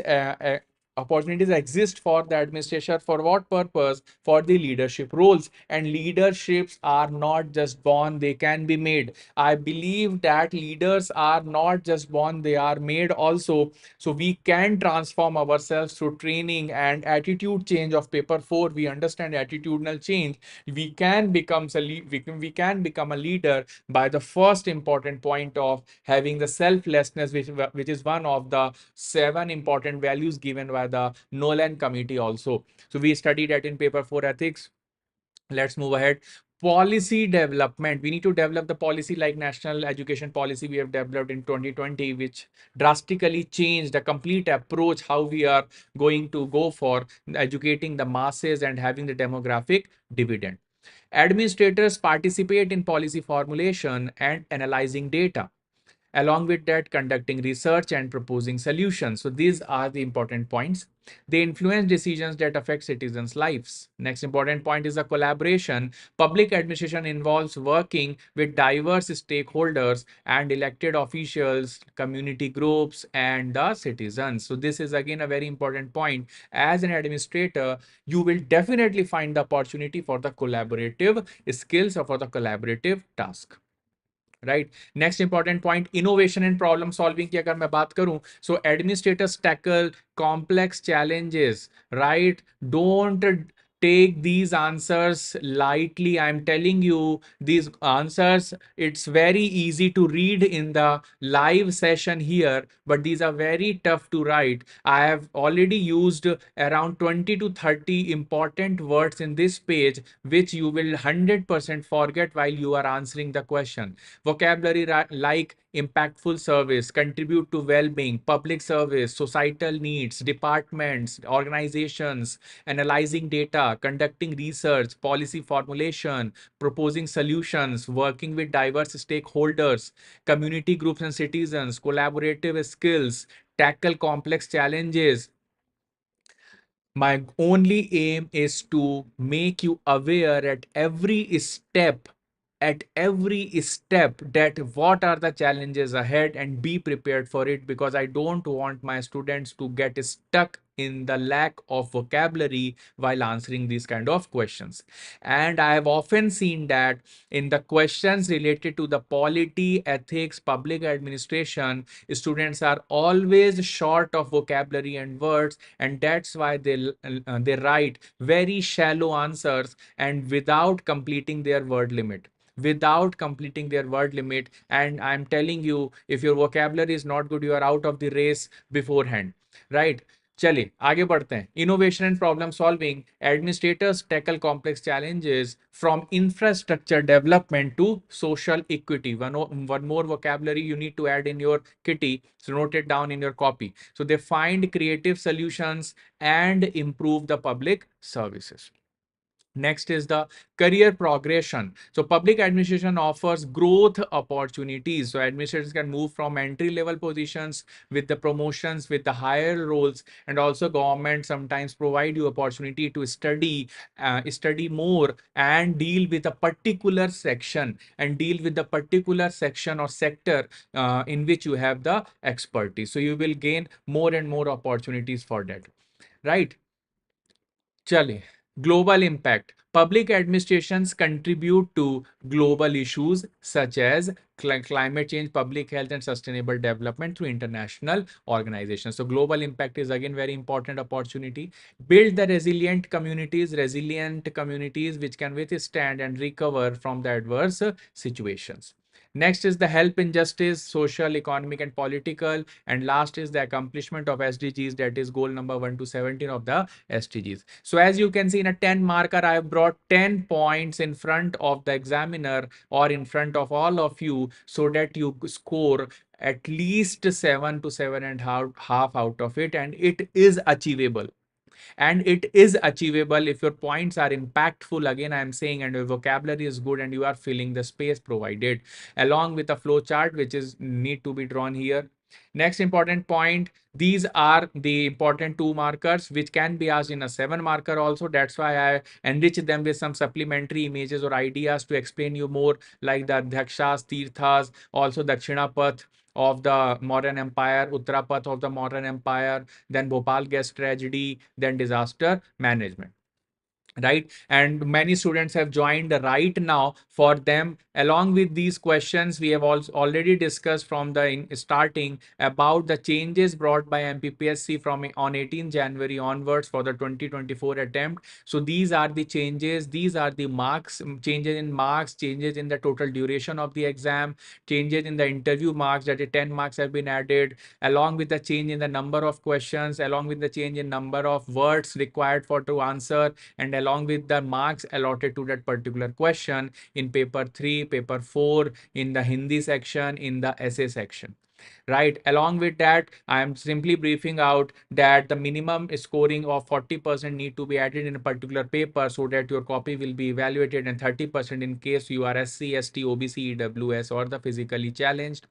Opportunities exist for the administration. For what purpose? For the leadership roles. And leaderships are not just born, they can be made. I believe that leaders are not just born, they are made also. So we can transform ourselves through training and attitude change of paper 4. We understand attitudinal change. We can become we can become a leader by the first important point of having the selflessness, which is one of the 7 important values given by the Nolan committee also. So we studied that in paper 4 ethics. Let's move ahead. Policy development. We need to develop the policy like national education policy we have developed in 2020, which drastically changed the complete approach how we are going to go for educating the masses and having the demographic dividend. Administrators participate in policy formulation and analyzing data. Along with that, conducting research and proposing solutions. So these are the important points. They influence decisions that affect citizens' lives. Next important point is a collaboration. Public administration involves working with diverse stakeholders and elected officials, community groups, and the citizens. So this is again a very important point. As an administrator, you will definitely find the opportunity for the collaborative skills or for the collaborative task. Right. Next important point innovation and problem solving की अगर मैं बात करूं, so administrators tackle complex challenges, right? Don't take these answers lightly. I'm telling you, these answers, it's very easy to read in the live session here, but these are very tough to write. I have already used around 20 to 30 important words in this page, which you will 100% forget while you are answering the question. Vocabulary like impactful service, contribute to well-being, public service, societal needs, departments, organizations, analyzing data, conducting research, policy formulation, proposing solutions, working with diverse stakeholders, community groups and citizens, collaborative skills, tackle complex challenges. My only aim is to make you aware at every step that what are the challenges ahead and be prepared for it, because I don't want my students to get stuck in the lack of vocabulary while answering these kind of questions. And I have often seen that in the questions related to the polity, ethics, public administration, students are always short of vocabulary and words, and that's why they write very shallow answers and without completing their word limit. And I'm telling you, if your vocabulary is not good, you are out of the race beforehand, right? चलिए आगे बढ़ते हैं. Innovation and problem solving. Administrators tackle complex challenges from infrastructure development to social equity. One more vocabulary you need to add in your kitty, so note it down in your copy. So they find creative solutions and improve the public services. Next is the career progression. So public administration offers growth opportunities. So administrators can move from entry level positions with the promotions, with the higher roles, and also government sometimes provide you opportunity to study more and deal with a particular section or sector in which you have the expertise. So you will gain more and more opportunities for that, right? चले. Global impact. Public administrations contribute to global issues such as climate change, public health, and sustainable development through international organizations. So global impact is again very important opportunity. Build the resilient communities which can withstand and recover from the adverse situations. Next is the help in justice, social, economic, and political. And last is the accomplishment of SDGs, that is goal number 1 to 17 of the SDGs. So as you can see in a 10 marker, I have brought 10 points in front of the examiner or in front of all of you so that you score at least 7 to 7.5 out of it, and it is achievable. And it is achievable if your points are impactful, again I am saying, and your vocabulary is good and you are filling the space provided along with a flow chart which is need to be drawn here. Next important point, these are the important 2 markers which can be asked in a 7 marker also. That's why I enrich them with some supplementary images or ideas to explain you more, like the Dhakshas, Tirthas, also Dakshinapath of the modern empire, Uttarapath of the modern empire, then Bhopal gas tragedy, then disaster management, right? And many students have joined right now. For them, along with these questions, we have also already discussed from the starting about the changes brought by MPPSC from on 18 January onwards for the 2024 attempt. So these are the changes, these are the marks, changes in marks, changes in the total duration of the exam, changes in the interview marks, that is 10 marks have been added, along with the change in the number of questions, along with the change in number of words required for to answer, and along with the marks allotted to that particular question in paper 3, paper 4, in the Hindi section, in the essay section, right? Along with that, I am simply briefing out that the minimum scoring of 40% need to be added in a particular paper so that your copy will be evaluated, and 30% in case you are SC, ST, OBC, EWS, or the physically challenged.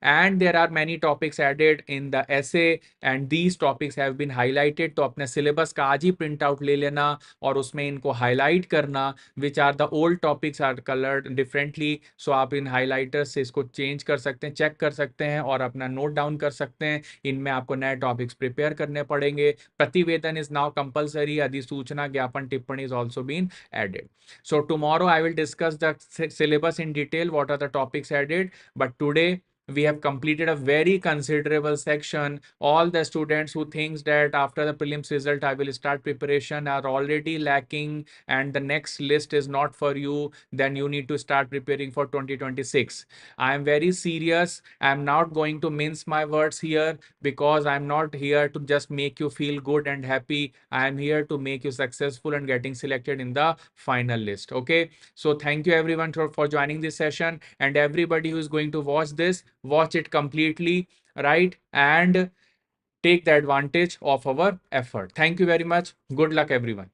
And there are many topics added in the essay, and these topics have been highlighted. तो अपने syllabus का आज ही print out ले लेना और उसमें इनको highlight करना, which are the old topics are colored differently. So आप इन highlighters से इसको change कर सकते हैं, check कर सकते हैं और अपना note down कर सकते हैं. इनमें आपको नए topics prepare करने पड़ेंगे. प्रतिवेदन is now compulsory. अधिसूचना, ज्ञापन, टिप्पणी is also been added. So tomorrow I will discuss the syllabus in detail, what are the topics added. But today we have completed a very considerable section. All the students who thinks that after the prelims result I will start preparation are already lacking, and the next list is not for you, then you need to start preparing for 2026. I am very serious. I am not going to mince my words here, because I am not here to just make you feel good and happy. I am here to make you successful and getting selected in the final list. Okay, so thank you everyone for joining this session, and everybody who is going to watch this, watch it completely, right? And take the advantage of our effort. Thank you very much. Good luck, everyone.